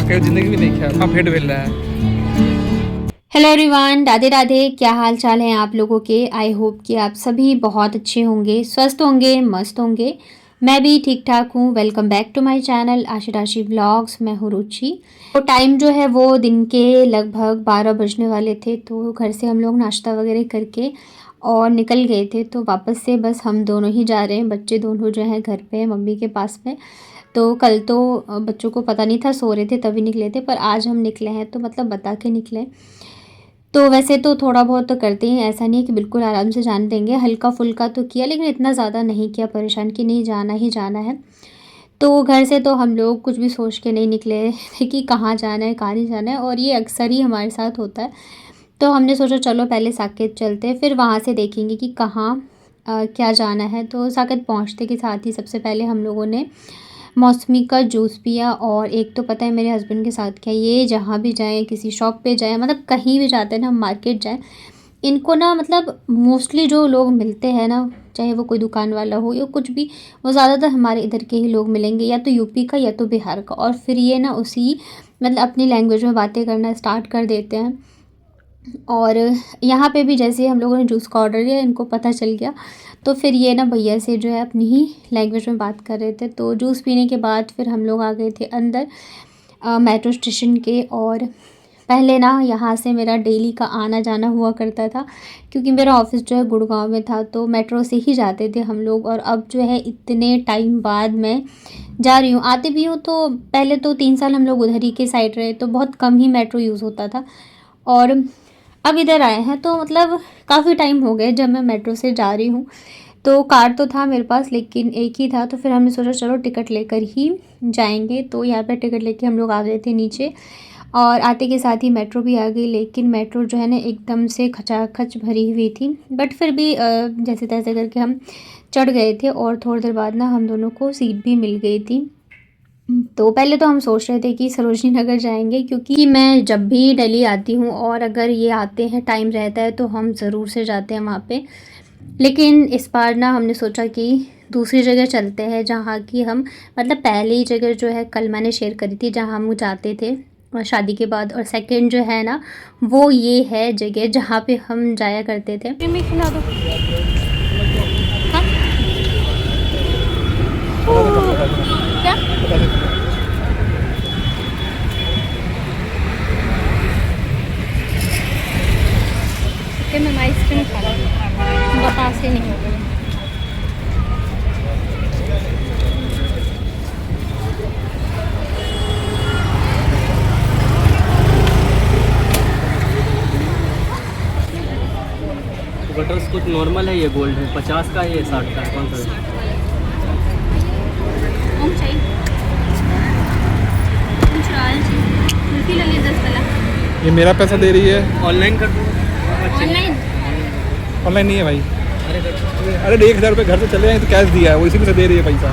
कभी ज़िंदगी में नहीं खाया, वहाँ भेंट मिल रहा है। Hello everyone, Radhe Radhe. क्या हाल चाल है आप लोगों के। आई होप कि आप सभी बहुत अच्छे होंगे, स्वस्थ होंगे, मस्त होंगे। मैं भी ठीक ठाक हूँ। Welcome back to my channel Aashi Rashi vlogs. मैं हूँ रुचि। तो टाइम जो है वो दिन के लगभग 12 बजने वाले थे। तो घर से हम लोग नाश्ता वगैरह करके और निकल गए थे। तो वापस से बस हम दोनों ही जा रहे हैं। बच्चे दोनों जो हैं घर पे मम्मी के पास में। तो कल तो बच्चों को पता नहीं था, सो रहे थे तभी निकले थे, पर आज हम निकले हैं तो मतलब बता के निकले। तो वैसे तो थोड़ा बहुत तो करते हैं, ऐसा नहीं है कि बिल्कुल आराम से जाने देंगे। हल्का फुल्का तो किया, लेकिन इतना ज़्यादा नहीं किया परेशान कि नहीं जाना ही जाना है। तो घर से तो हम लोग कुछ भी सोच के नहीं निकले थे कि कहाँ जाना है कहाँ नहीं जाना है, और ये अक्सर ही हमारे साथ होता है। तो हमने सोचा चलो पहले साकेत चलते हैं, फिर वहाँ से देखेंगे कि कहाँ क्या जाना है। तो साकेत पहुँचते के साथ ही सबसे पहले हम लोगों ने मौसमी का जूस पिया। और एक तो पता है मेरे हस्बैंड के साथ क्या, ये जहाँ भी जाएँ, किसी शॉप पे जाएँ, मतलब कहीं भी जाते हैं ना, मार्केट जाएँ, इनको ना मतलब मोस्टली जो लोग मिलते हैं ना, चाहे वो कोई दुकान वाला हो या कुछ भी, वो ज़्यादातर हमारे इधर के ही लोग मिलेंगे, या तो यूपी का या तो बिहार का। और फिर ये ना उसी मतलब अपनी लैंग्वेज में बातें करना स्टार्ट कर देते हैं। और यहाँ पे भी जैसे हम लोगों ने जूस का ऑर्डर दिया, इनको पता चल गया। तो फिर ये ना भैया से जो है अपनी ही लैंग्वेज में बात कर रहे थे। तो जूस पीने के बाद फिर हम लोग आ गए थे अंदर मेट्रो स्टेशन के। और पहले ना यहाँ से मेरा डेली का आना जाना हुआ करता था, क्योंकि मेरा ऑफिस जो है गुड़गांव में था, तो मेट्रो से ही जाते थे हम लोग। और अब जो है इतने टाइम बाद मैं जा रही हूँ, आती भी हूँ। तो पहले तो 3 साल हम लोग उधर ही के साइड रहे, तो बहुत कम ही मेट्रो यूज़ होता था। और अब इधर आए हैं तो मतलब काफ़ी टाइम हो गए जब मैं मेट्रो से जा रही हूँ। तो कार तो था मेरे पास, लेकिन एक ही था। तो फिर हमने सोचा चलो टिकट लेकर ही जाएंगे। तो यहाँ पे टिकट लेके हम लोग आ गए थे नीचे, और आते के साथ ही मेट्रो भी आ गई। लेकिन मेट्रो जो है ना एकदम से खचाखच भरी हुई थी, बट फिर भी जैसे तैसे करके हम चढ़ गए थे। और थोड़ी देर बाद ना हम दोनों को सीट भी मिल गई थी। तो पहले तो हम सोच रहे थे कि सरोजनी नगर जाएंगे, क्योंकि मैं जब भी दिल्ली आती हूँ और अगर ये आते हैं टाइम रहता है तो हम ज़रूर से जाते हैं वहाँ पे। लेकिन इस बार ना हमने सोचा कि दूसरी जगह चलते हैं, जहाँ की हम मतलब पहली जगह जो है कल मैंने शेयर करी थी जहाँ हम जाते थे शादी के बाद, और सेकंड जो है ना वो ये है जगह जहाँ पे हम जाया करते थे। खिला दो। हाँ? क्या? कि मैं आइसक्रीम खा रही हूँ, बतासे नहीं हो गई। बटर स्कॉच नॉर्मल है, ये गोल्ड है, 50 का है, ये 60 का है, कौन सा है? ये मेरा पैसा दे रही है, ऑनलाइन कर दो। ऑनलाइन ऑनलाइन नहीं है भाई। अरे कर दो। अरे 1,000 रुपये घर से चले आए तो कैश दिया है, वो इसी में से दे रही है पैसा।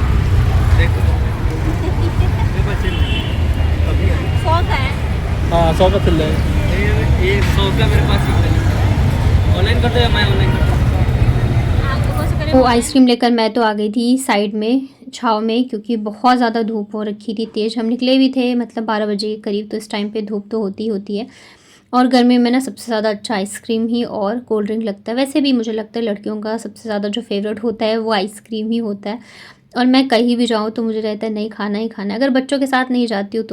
देखो ये बच्चे अभी है। 100 का है। हाँ 100 का चल जाए। ये 100 का मेरे पास ही है। ऑनलाइन कर दो या मैं ऑनलाइन कर दूँ? वो आइसक्रीम लेकर मैं तो आ गई थी साइड में छाँव में, क्योंकि बहुत ज़्यादा धूप हो रखी थी तेज़। हम निकले भी थे मतलब 12 बजे के करीब, तो इस टाइम पे धूप तो होती होती है। और गर्मी में ना सबसे ज़्यादा अच्छा आइसक्रीम ही और कोल्ड ड्रिंक लगता है। वैसे भी मुझे लगता है लड़कियों का सबसे ज़्यादा जो फेवरेट होता है वो आइसक्रीम ही होता है। और मैं कहीं भी जाऊँ तो मुझे रहता है नहीं खाना ही खाना है। अगर बच्चों के साथ नहीं जाती हूँ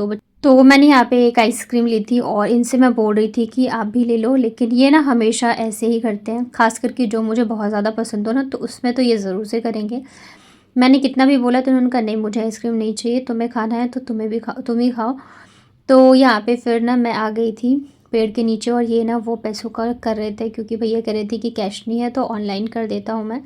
तो मैंने यहाँ पे एक आइसक्रीम ली थी, और इनसे मैं बोल रही थी कि आप भी ले लो। लेकिन ये ना हमेशा ऐसे ही करते हैं, ख़ास करके जो मुझे बहुत ज़्यादा पसंद हो ना, तो उसमें तो ये ज़रूर से करेंगे। मैंने कितना भी बोला तो उन्होंने कहा नहीं, मुझे आइसक्रीम नहीं चाहिए, तुम्हें खाना है तो तुम्हें भी खाओ, तुम ही खाओ। तो यहाँ पे फिर ना मैं आ गई थी पेड़ के नीचे, और ये ना वो पैसों का कर रहे थे, क्योंकि भैया कह रहे थे कि कैश नहीं है तो ऑनलाइन कर देता हूँ मैं।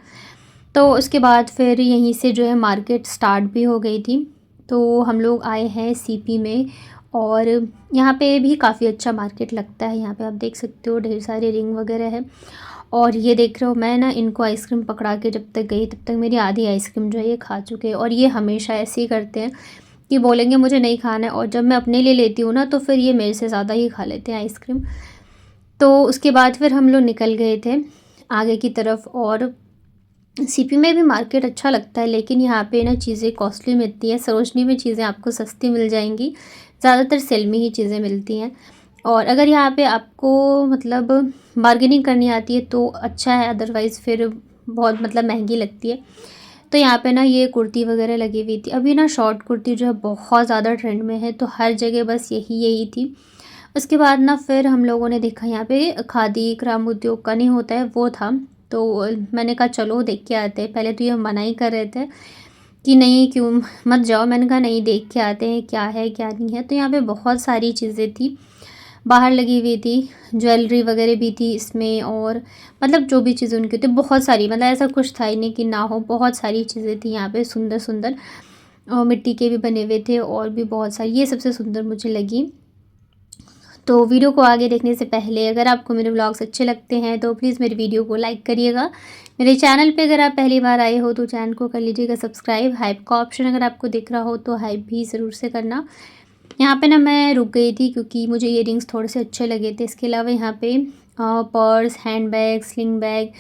तो उसके बाद फिर यहीं से जो है मार्केट स्टार्ट भी हो गई थी। तो हम लोग आए हैं सीपी में, और यहाँ पे भी काफ़ी अच्छा मार्केट लगता है। यहाँ पे आप देख सकते हो ढेर सारे रिंग वगैरह है। और ये देख रहे हो, मैं ना इनको आइसक्रीम पकड़ा के जब तक गई तब तक मेरी आधी आइसक्रीम जो है ये खा चुके हैं। और ये हमेशा ऐसे ही करते हैं कि बोलेंगे मुझे नहीं खाना है, और जब मैं अपने लिए लेती हूँ ना तो फिर ये मेरे से ज़्यादा ही खा लेते हैं आइसक्रीम। तो उसके बाद फिर हम लोग निकल गए थे आगे की तरफ। और सीपी में भी मार्केट अच्छा लगता है, लेकिन यहाँ पे ना चीज़ें कॉस्टली मिलती है। सरोजनी में चीज़ें आपको सस्ती मिल जाएंगी, ज़्यादातर सेल में ही चीज़ें मिलती हैं। और अगर यहाँ पे आपको मतलब बार्गेनिंग करनी आती है तो अच्छा है, अदरवाइज़ फिर बहुत मतलब महंगी लगती है। तो यहाँ पे ना ये कुर्ती वगैरह लगी हुई थी। अभी ना शॉर्ट कुर्ती जो है बहुत ज़्यादा ट्रेंड में है, तो हर जगह बस यही थी। उसके बाद ना फिर हम लोगों ने देखा यहाँ पे खादी ग्राम उद्योग का नहीं होता है वो था, तो मैंने कहा चलो देख के आते हैं। पहले तो ये मना ही कर रहे थे कि नहीं क्यों मत जाओ, मैंने कहा नहीं देख के आते हैं क्या है क्या नहीं है। तो यहाँ पे बहुत सारी चीज़ें थी बाहर लगी हुई थी, ज्वेलरी वगैरह भी थी इसमें, और मतलब जो भी चीज़ें उनकी थी बहुत सारी, मतलब ऐसा कुछ था ही नहीं कि ना हो, बहुत सारी चीज़ें थी यहाँ पे सुंदर सुंदर, और मिट्टी के भी बने हुए थे और भी बहुत सारी, ये सबसे सुंदर मुझे लगी। तो वीडियो को आगे देखने से पहले अगर आपको मेरे व्लॉग्स अच्छे लगते हैं तो प्लीज़ मेरी वीडियो को लाइक करिएगा। मेरे चैनल पे अगर आप पहली बार आए हो तो चैनल को कर लीजिएगा सब्सक्राइब। हाइप का ऑप्शन अगर आपको दिख रहा हो तो हाइप भी ज़रूर से करना। यहाँ पे ना मैं रुक गई थी क्योंकि मुझे इयररिंग्स थोड़े से अच्छे लगे थे। इसके अलावा यहाँ पे purse, hand bag, sling bag,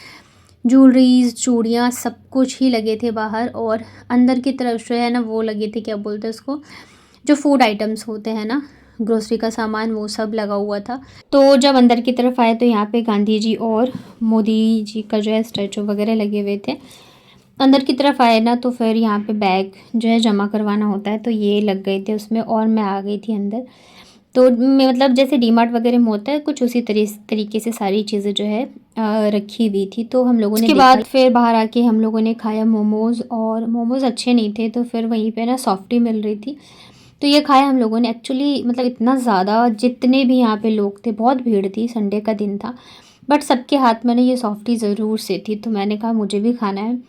jewelleries, चूड़ियाँ सब कुछ ही लगे थे बाहर, और अंदर की तरफ जो है ना वो लगे थे, क्या बोलते हैं उसको, जो फूड आइटम्स होते हैं ना, ग्रोसरी का सामान, वो सब लगा हुआ था। तो जब अंदर की तरफ आए तो यहाँ पे गांधी जी और मोदी जी का जो है स्टैचू वगैरह लगे हुए थे। अंदर की तरफ आए ना तो फिर यहाँ पे बैग जो है जमा करवाना होता है, तो ये लग गए थे उसमें, और मैं आ गई थी अंदर। तो मैं मतलब जैसे डीमार्ट वगैरह में होता है कुछ उसी तरीके से सारी चीज़ें जो है रखी हुई थी। तो हम लोगों ने उसके बाद फिर बाहर आके हम लोगों ने खाया मोमोज़, और मोमोज़ अच्छे नहीं थे, तो फिर वहीं पे ना सॉफ्टी मिल रही थी तो ये खाया हम लोगों ने। एक्चुअली मतलब इतना ज़्यादा, जितने भी यहाँ पे लोग थे, बहुत भीड़ थी, संडे का दिन था, बट सबके हाथ में ना ये सॉफ्टी ज़रूर से थी, तो मैंने कहा मुझे भी खाना है।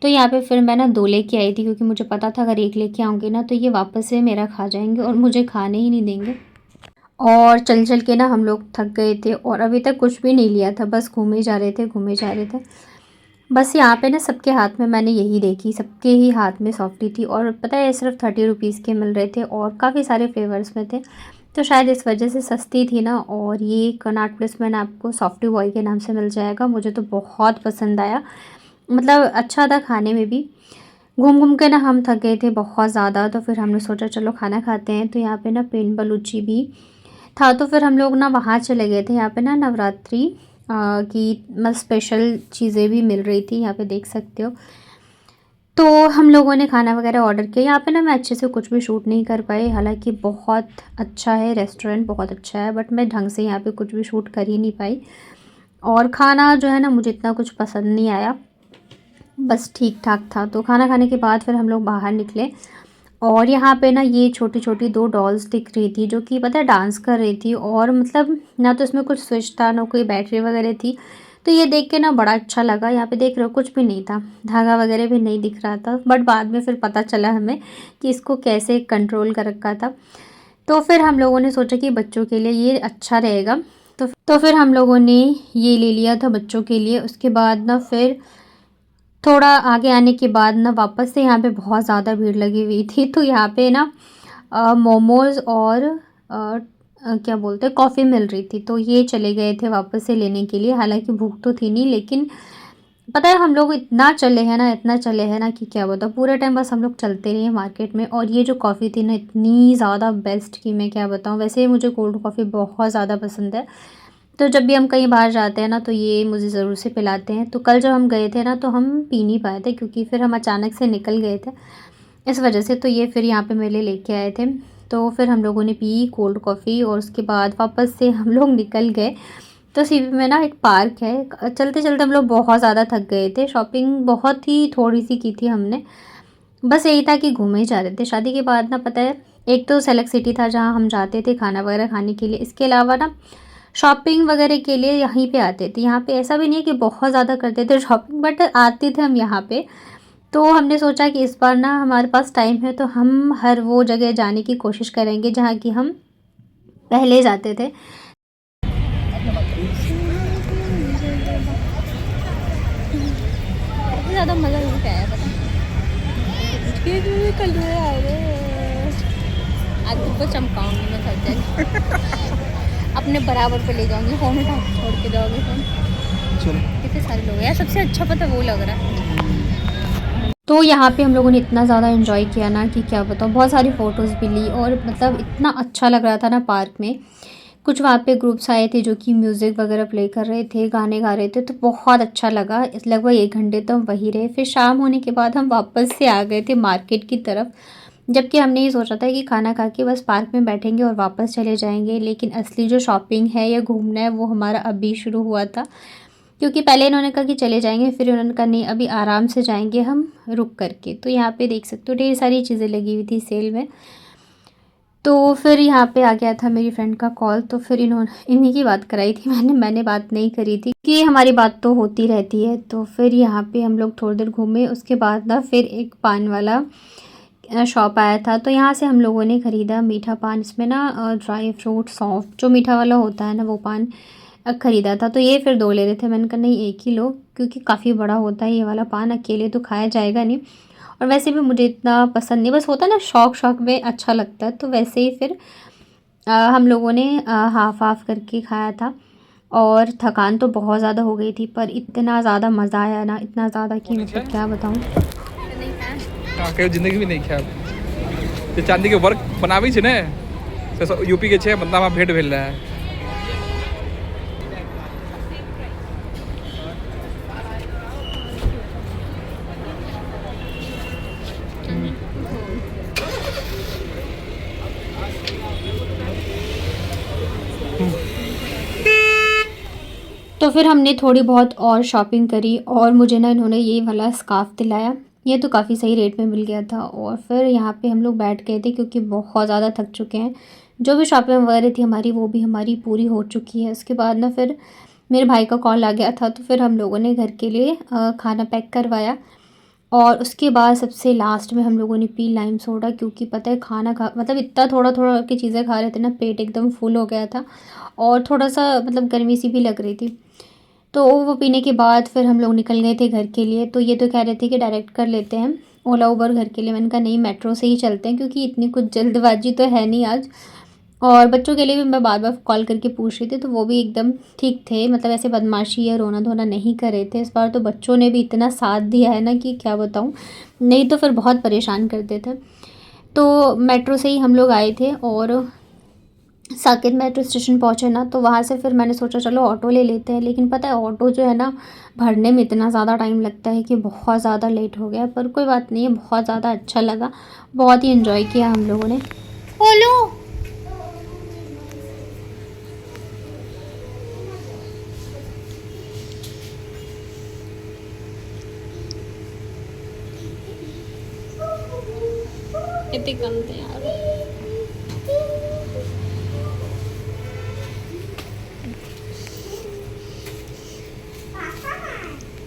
तो यहाँ पे फिर मैं ना 2 लेके आई थी क्योंकि मुझे पता था अगर 1 लेके आऊँगी ना तो ये वापस से मेरा खा जाएंगे और मुझे खाने ही नहीं देंगे। और चल चल के ना हम लोग थक गए थे और अभी तक कुछ भी नहीं लिया था, बस घूमे जा रहे थे। बस यहाँ पे ना सबके हाथ में मैंने यही देखी, सबके ही हाथ में सॉफ्टी थी, और पता है सिर्फ 30 रुपीज़ के मिल रहे थे और काफ़ी सारे फ्लेवर्स में थे, तो शायद इस वजह से सस्ती थी ना। और ये कनॉट प्लेस में आपको सॉफ्टी बॉय के नाम से मिल जाएगा। मुझे तो बहुत पसंद आया, मतलब अच्छा था खाने में भी। घूम घूम के ना हम थक गए थे बहुत ज़्यादा, तो फिर हमने सोचा चलो खाना खाते हैं। तो यहाँ पे ना पेन बलूची भी था, तो फिर हम लोग ना वहाँ चले गए थे। यहाँ पे ना नवरात्रि की मतलब स्पेशल चीज़ें भी मिल रही थी, यहाँ पे देख सकते हो। तो हम लोगों ने खाना वगैरह ऑर्डर किया। यहाँ पे ना मैं अच्छे से कुछ भी शूट नहीं कर पाई, हालांकि बहुत अच्छा है रेस्टोरेंट, बहुत अच्छा है, बट मैं ढंग से यहाँ पे कुछ भी शूट कर ही नहीं पाई। और खाना जो है ना मुझे इतना कुछ पसंद नहीं आया, बस ठीक ठाक था। तो खाना खाने के बाद फिर हम लोग बाहर निकले, और यहाँ पे ना ये छोटी छोटी 2 डॉल्स दिख रही थी जो कि पता है डांस कर रही थी, और मतलब ना तो इसमें कुछ स्विच था ना कोई बैटरी वगैरह थी। तो ये देख के ना बड़ा अच्छा लगा। यहाँ पे देख रहे हो कुछ भी नहीं था, धागा वगैरह भी नहीं दिख रहा था, बट बाद में फिर पता चला हमें कि इसको कैसे कंट्रोल कर रखा था। तो फिर हम लोगों ने सोचा कि बच्चों के लिए ये अच्छा रहेगा, तो फिर हम लोगों ने ये ले लिया था बच्चों के लिए। उसके बाद ना फिर थोड़ा आगे आने के बाद ना वापस से यहाँ पे बहुत ज़्यादा भीड़ लगी हुई थी, तो यहाँ पे ना मोमोज़ और क्या बोलते हैं कॉफ़ी मिल रही थी, तो ये चले गए थे वापस से लेने के लिए। हालांकि भूख तो थी नहीं, लेकिन पता है हम लोग इतना चले हैं ना कि क्या बताऊँ, पूरे टाइम बस हम लोग चलते रहे मार्केट में। और ये जो कॉफ़ी थी ना इतनी ज़्यादा बेस्ट कि मैं क्या बताऊँ। वैसे ही मुझे कोल्ड कॉफ़ी बहुत ज़्यादा पसंद है, तो जब भी हम कहीं बाहर जाते हैं ना तो ये मुझे ज़रूर से पिलाते हैं। तो कल जब हम गए थे ना तो हम पी नहीं पाए थे क्योंकि फिर हम अचानक से निकल गए थे, इस वजह से। तो ये फिर यहाँ पे मेरे लिए लेके आए थे, तो फिर हम लोगों ने पी कोल्ड कॉफ़ी, और उसके बाद वापस से हम लोग निकल गए। तो सीपी में ना एक पार्क है, चलते चलते हम लोग बहुत ज़्यादा थक गए थे। शॉपिंग बहुत ही थोड़ी सी की थी हमने, बस यही था कि घूमे जा रहे थे। शादी के बाद ना पता है एक तो सेलेक्ट सिटी था जहाँ हम जाते थे खाना वगैरह खाने के लिए, इसके अलावा ना शॉपिंग वगैरह के लिए यहीं पे आते थे। यहाँ पे ऐसा भी नहीं है कि बहुत ज़्यादा करते थे शॉपिंग, बट आते थे हम यहाँ पे। तो हमने सोचा कि इस बार ना हमारे पास टाइम है तो हम हर वो जगह जाने की कोशिश करेंगे जहाँ कि हम पहले जाते थे। ज़्यादा मज़ा नहीं आया, पता आज तुमको चमकाऊंगी मैं, थक जाएगी। अपने बराबर पे ले जाऊंगी, फोन उठा छोड़ के जाओगे फोन। चलो कितने सारे लोग हैं यार, सबसे अच्छा पता वो लग रहा है। तो यहाँ पे हम लोगों ने इतना ज़्यादा एंजॉय किया ना कि क्या बताऊँ, बहुत सारी फ़ोटोज़ भी ली और मतलब इतना अच्छा लग रहा था ना पार्क में। कुछ वहाँ पे ग्रुप्स आए थे जो कि म्यूज़िक वगैरह प्ले कर रहे थे, गाने गा रहे थे, तो बहुत अच्छा लगा। इस लगभग 1 घंटे तो हम वहीं रहे। फिर शाम होने के बाद हम वापस से आ गए थे मार्केट की तरफ, जबकि हमने ये सोचा था कि खाना खा के बस पार्क में बैठेंगे और वापस चले जाएंगे, लेकिन असली जो शॉपिंग है या घूमना है वो हमारा अभी शुरू हुआ था। क्योंकि पहले इन्होंने कहा कि चले जाएंगे, फिर उन्होंने कहा नहीं अभी आराम से जाएंगे हम रुक करके। तो यहाँ पे देख सकते हो ढेर सारी चीज़ें लगी हुई थी सेल में। तो फिर यहाँ पे आ गया था मेरी फ्रेंड का कॉल, तो फिर इन्हीं की बात कराई थी मैंने बात नहीं करी थी कि हमारी बात तो होती रहती है। तो फिर यहाँ पे हम लोग थोड़ी देर घूमे, उसके बाद ना फिर एक पान वाला शॉप आया था, तो यहाँ से हम लोगों ने ख़रीदा मीठा पान। इसमें ना ड्राई फ्रूट सॉफ्ट जो मीठा वाला होता है ना वो पान ख़रीदा था। तो ये फिर 2 ले रहे थे, मैंने कहा नहीं एक ही लो, क्योंकि काफ़ी बड़ा होता है ये वाला पान, अकेले तो खाया जाएगा नहीं। और वैसे भी मुझे इतना पसंद नहीं, बस होता है ना शौक में अच्छा लगता है। तो वैसे ही फिर हम लोगों ने हाफ़ हाफ़ करके खाया था। और थकान तो बहुत ज़्यादा हो गई थी, पर इतना ज़्यादा मज़ा आया ना, इतना ज़्यादा कि मतलब क्या बताऊँ। कहीं जिंदगी में नहीं खाया जे चांदी के वर्क बनावी छे ने से यूपी के छे बंदा में भेंट भेल रहा है। तो फिर हमने थोड़ी बहुत और शॉपिंग करी और मुझे ना इन्होंने ये वाला स्कार्फ़ दिलाया। ये तो काफ़ी सही रेट में मिल गया था। और फिर यहाँ पे हम लोग बैठ गए थे क्योंकि बहुत ज़्यादा थक चुके हैं। जो भी शॉपिंग वगैरह थी हमारी वो भी हमारी पूरी हो चुकी है। उसके बाद ना फिर मेरे भाई का कॉल आ गया था, तो फिर हम लोगों ने घर के लिए खाना पैक करवाया। और उसके बाद सबसे लास्ट में हम लोगों ने पी लाइम सोडा, क्योंकि पता है खाना खा मतलब इतना थोड़ा थोड़ा की चीज़ें खा रहे थे ना, पेट एकदम फुल हो गया था और थोड़ा सा मतलब गर्मी सी भी लग रही थी। तो वो पीने के बाद फिर हम लोग निकल गए थे घर के लिए। तो ये तो कह रहे थे कि डायरेक्ट कर लेते हैं ओला उबर घर के लिए। मैंने कहा नहीं मेट्रो से ही चलते हैं, क्योंकि इतनी कुछ जल्दबाजी तो है नहीं आज। और बच्चों के लिए भी मैं बार बार कॉल करके पूछ रही थी, तो वो भी एकदम ठीक थे, मतलब ऐसे बदमाशी या रोना धोना नहीं कर रहे थे। इस बार तो बच्चों ने भी इतना साथ दिया है ना कि क्या बताऊँ, नहीं तो फिर बहुत परेशान करते थे। तो मेट्रो से ही हम लोग आए थे और साकेत मेट्रो स्टेशन पहुँचे ना, तो वहाँ से फिर मैंने सोचा चलो ऑटो ले लेते हैं। लेकिन पता है ऑटो जो है ना भरने में इतना ज़्यादा टाइम लगता है कि बहुत ज़्यादा लेट हो गया। पर कोई बात नहीं है, बहुत ज़्यादा अच्छा लगा, बहुत ही इन्जॉय किया हम लोगों ने। बोलो इतने कम थे यार।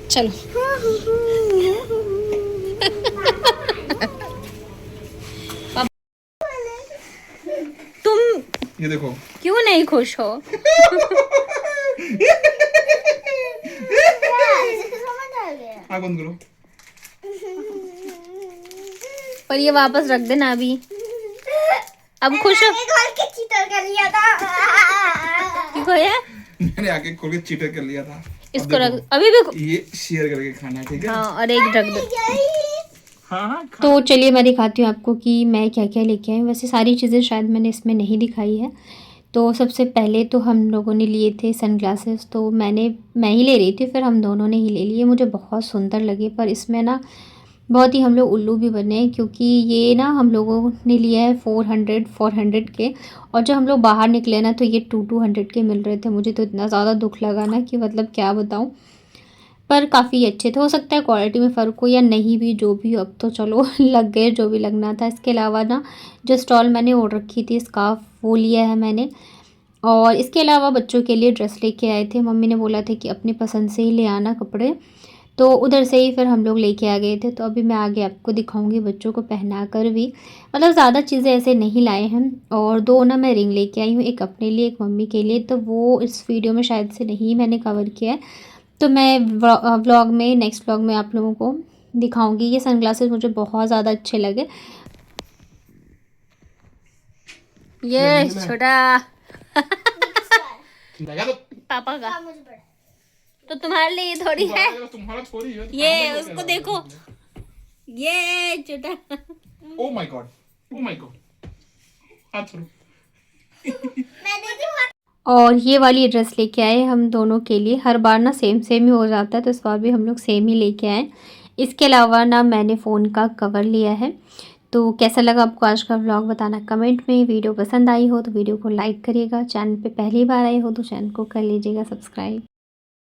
चलो तुम ये देखो क्यों नहीं खुश हो? आँख बंद करो। पर ये वापस रख देना अभी। अब खुश हो? चीटर कर लिया था। क्यों खोया? मैंने आके खोल के चीटर कर लिया था। इसको रख अभी भी। ये शेयर करके खाना है, ठीक है? हाँ और एक रख दो। हाँ तो चलिए मैं दिखाती हूँ आपको कि मैं क्या क्या लेके आई हूँ। वैसे सारी चीज़ें शायद मैंने इसमें नहीं दिखाई है। तो सबसे पहले तो हम लोगों ने लिए थे सनग्लासेस, तो मैं ही ले रही थी, फिर हम दोनों ने ही ले लिए। मुझे बहुत सुंदर लगे, पर इसमें ना बहुत ही हम लोग उल्लू भी बने, क्योंकि ये ना हम लोगों ने लिया है 400 के, और जब हम लोग बाहर निकले ना तो ये 200 के मिल रहे थे। मुझे तो इतना ज़्यादा दुख लगा ना कि मतलब क्या बताऊँ, पर काफ़ी अच्छे थे। हो सकता है क्वालिटी में फ़र्क हो या नहीं भी, जो भी हो, अब तो चलो लग गए जो भी लगना था। इसके अलावा ना जो स्टॉल मैंने ऑर्डर रखी थी स्कार्फ, वो लिया है मैंने। और इसके अलावा बच्चों के लिए ड्रेस लेके आए थे। मम्मी ने बोला था कि अपनी पसंद से ही ले आना कपड़े, तो उधर से ही फिर हम लोग लेके आ गए थे। तो अभी मैं आगे आपको दिखाऊंगी बच्चों को पहना कर भी, मतलब ज़्यादा चीज़ें ऐसे नहीं लाए हैं। और 2 ना मैं रिंग लेके आई हूँ, एक अपने लिए एक मम्मी के लिए, तो वो इस वीडियो में शायद से नहीं मैंने कवर किया है, तो मैं व्लॉग में नेक्स्ट व्लॉग में आप लोगों को दिखाऊंगी। ये सनग्लासेस मुझे बहुत ज़्यादा अच्छे लगे। ये छोटा पापा का, तो तुम्हारे लिए थोड़ी है तुम्हारा छोरी है। ये, उसको देखो ये छोटा oh my God, oh my God, हाथ छोड़ो। मैंने भी और ये वाली ड्रेस लेके आए हम दोनों के लिए। हर बार ना सेम सेम ही हो जाता है, तो इस बार भी हम लोग सेम ही लेके आए। इसके अलावा ना मैंने फ़ोन का कवर लिया है। तो कैसा लगा आपको आज का व्लॉग बताना कमेंट में। वीडियो पसंद आई हो तो वीडियो को लाइक करिएगा। चैनल पे पहली बार आए हो तो चैनल को कर लीजिएगा सब्सक्राइब।